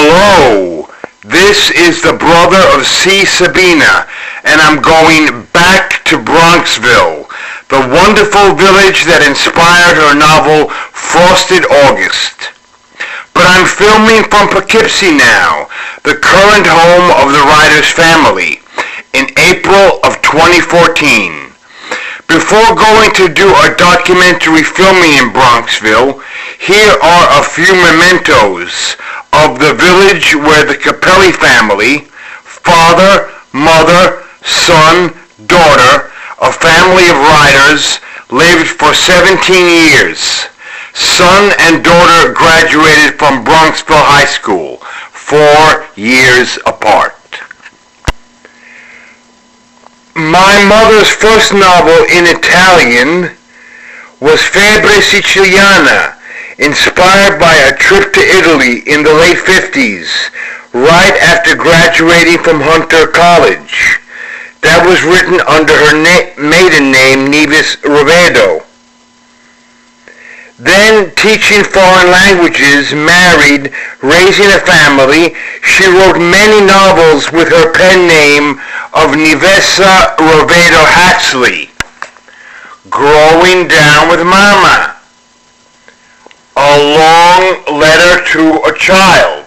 Hello, this is the brother of Sabina, and I'm going back to Bronxville, the wonderful village that inspired her novel Frosted August. But I'm filming from Poughkeepsie now, the current home of the writer's family, in April of 2014. Before going to do a documentary filming in Bronxville, here are a few mementos of the village where the Capelli family, father, mother, son, daughter, a family of writers, lived for 17 years. Son and daughter graduated from Bronxville High School, 4 years apart. My mother's first novel in Italian was Febbre Siciliana, inspired by a trip to Italy in the late 50s, right after graduating from Hunter College. That was written under her maiden name, Nevis Rovedo. Then, teaching foreign languages, married, raising a family, she wrote many novels with her pen name of Nevessa Rovedo Hatsley. Growing Down with Mama, A Long Letter to a Child,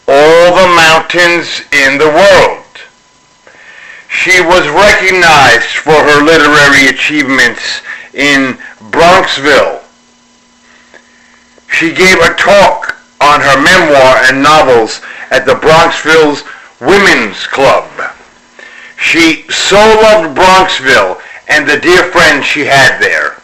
All the Mountains in the World. She was recognized for her literary achievements in Bronxville. She gave a talk on her memoir and novels at the Bronxville's Women's Club. She so loved Bronxville and the dear friends she had there.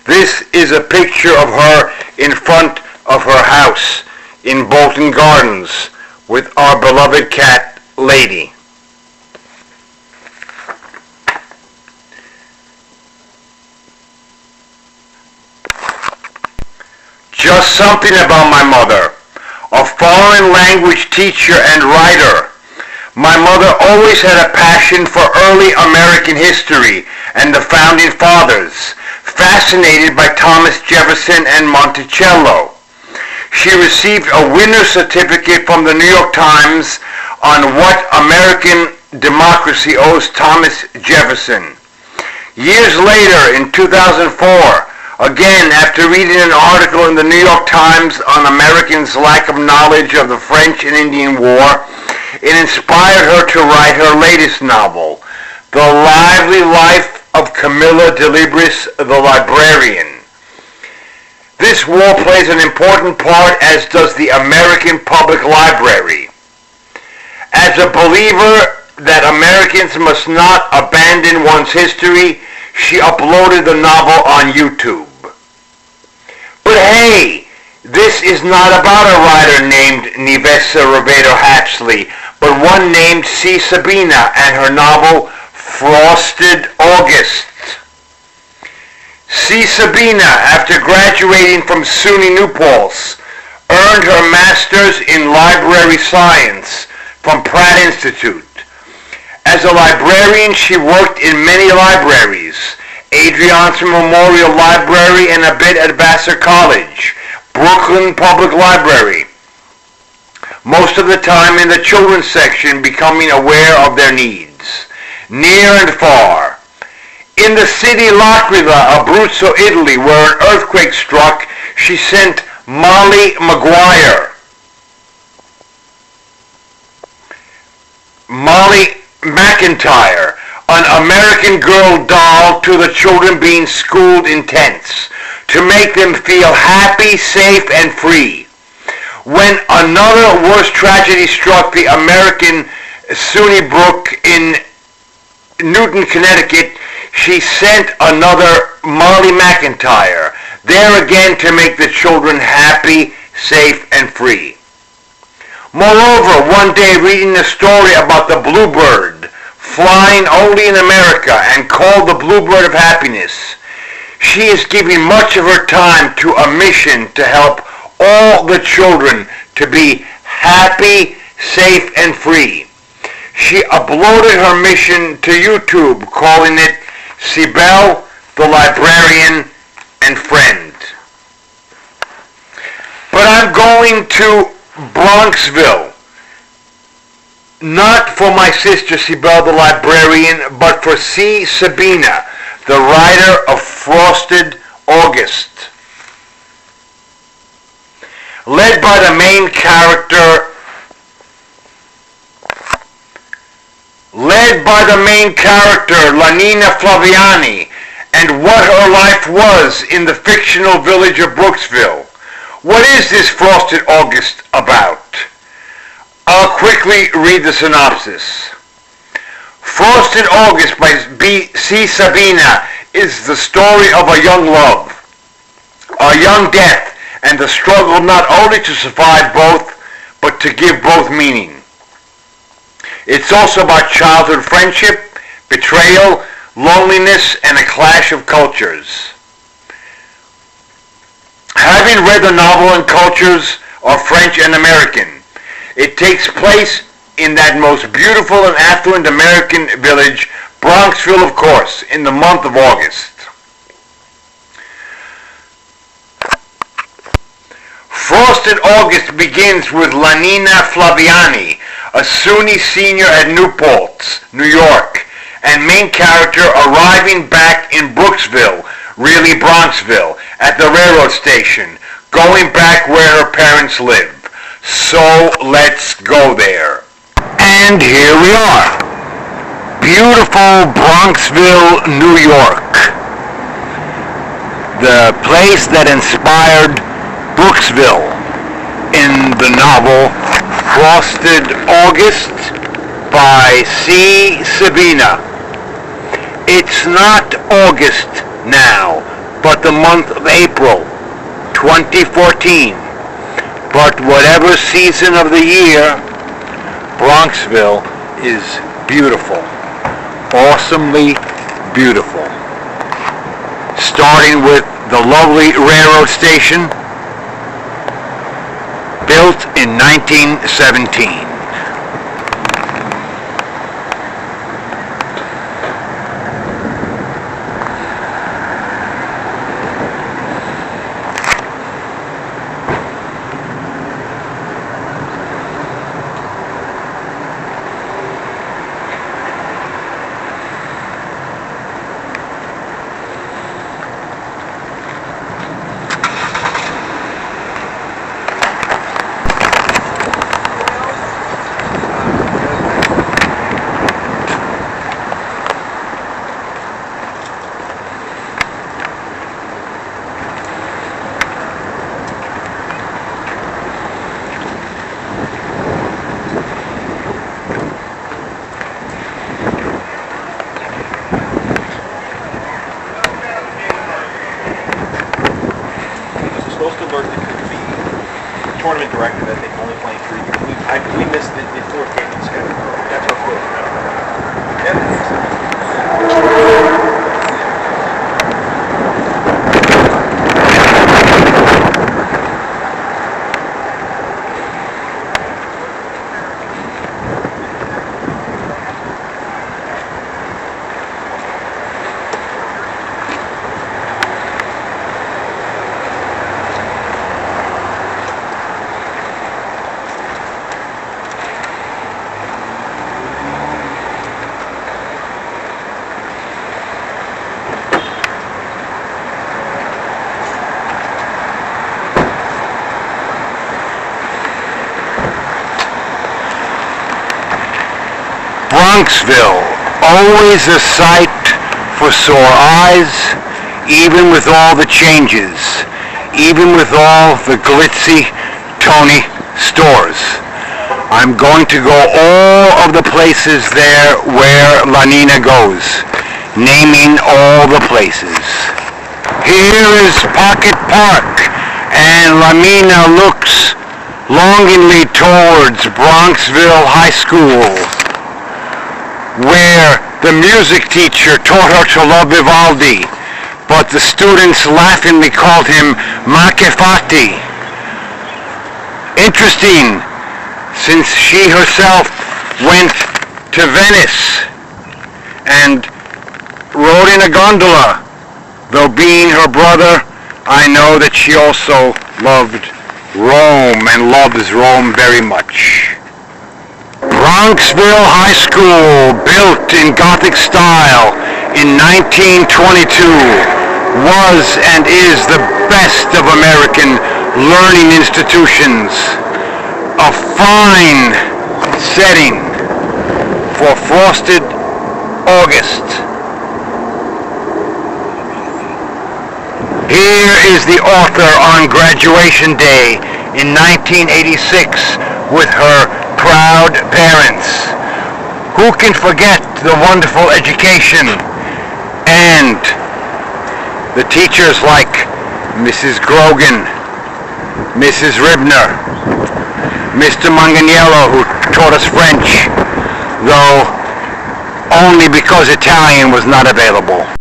This is a picture of her in front of her house in Bolton Gardens with our beloved cat, Lady. Just something about my mother. A foreign language teacher and writer. My mother always had a passion for early American history and the founding fathers, fascinated by Thomas Jefferson and Monticello. She received a winner's certificate from the New York Times on what American democracy owes Thomas Jefferson. Years later, in 2004, again, after reading an article in the New York Times on Americans' lack of knowledge of the French and Indian War, it inspired her to write her latest novel, The Lively Life of Camilla de Libris, the Librarian. This war plays an important part, as does the American Public Library. As a believer that Americans must not abandon one's history, she uploaded the novel on YouTube. But hey, this is not about a writer named Nevessa Rovedo Hatsley, but one named Sabina and her novel Frosted August. Sabina, after graduating from SUNY New Paltz, earned her master's in library science from Pratt Institute. As a librarian, she worked in many libraries, Adrian's Memorial Library and a bit at Vassar College, Brooklyn Public Library, most of the time in the children's section, becoming aware of their needs, near and far. In the city L'Aquila, Abruzzo, Italy, where an earthquake struck, she sent Molly McIntyre, an American Girl doll, to the children being schooled in tents, to make them feel happy, safe, and free. When another worse tragedy struck the American Sunnybrook in Newton, Connecticut, she sent another Molly McIntyre, there again to make the children happy, safe, and free. Moreover, one day reading a story about the bluebird, flying only in America and called the Bluebird of Happiness, she is giving much of her time to a mission to help all the children to be happy, safe, and free. She uploaded her mission to YouTube, calling it Sibel, the Librarian, and Friend. But I'm I'm going to Bronxville, not for my sister Sibel the librarian, but for Sabina, the writer of Frosted August. Led by the main character Lanina Flaviani, and what her life was in the fictional village of Brooksville. What is this Frosted August about? I'll quickly read the synopsis. Frosted August by C. Sabina is the story of a young love, a young death, and the struggle not only to survive both, but to give both meaning. It's also about childhood friendship, betrayal, loneliness, and a clash of cultures. Having read the novel and cultures are French and American, it takes place in that most beautiful and affluent American village, Bronxville, of course, in the month of August. Frosted August begins with Lanina Flaviani, a SUNY senior at Newport, New York, and main character arriving back in Brooksville, really Bronxville, at the railroad station, going back where her parents live. So let's go there. And here we are. Beautiful Bronxville, New York. The place that inspired Brooksville in the novel Frosted August by C. Sabina. It's not August now, but the month of April 2014. But whatever season of the year, Bronxville is beautiful. Awesomely beautiful. Starting with the lovely railroad station, built in 1917. Tournament director that they can only play 3 years. We missed the 4th game in schedule. That's our fault. Bronxville, always a sight for sore eyes, even with all the changes, even with all the glitzy Tony stores. I'm going to go all of the places there where Lanina goes, naming all the places. Here is Pocket Park, and Lanina looks longingly towards Bronxville High School, where the music teacher taught her to love Vivaldi, but the students laughingly called him Macchiafatti. Interesting, since she herself went to Venice and rode in a gondola, though being her brother, I know that she also loved Rome and loves Rome very much. Bronxville High School, built in Gothic style in 1922, was and is the best of American learning institutions. A fine setting for frosted August. Here is the author on graduation day in 1986 with her proud parents. Who can forget the wonderful education and the teachers like Mrs. Grogan, Mrs. Ribner, Mr. Manganiello, who taught us French, though only because Italian was not available.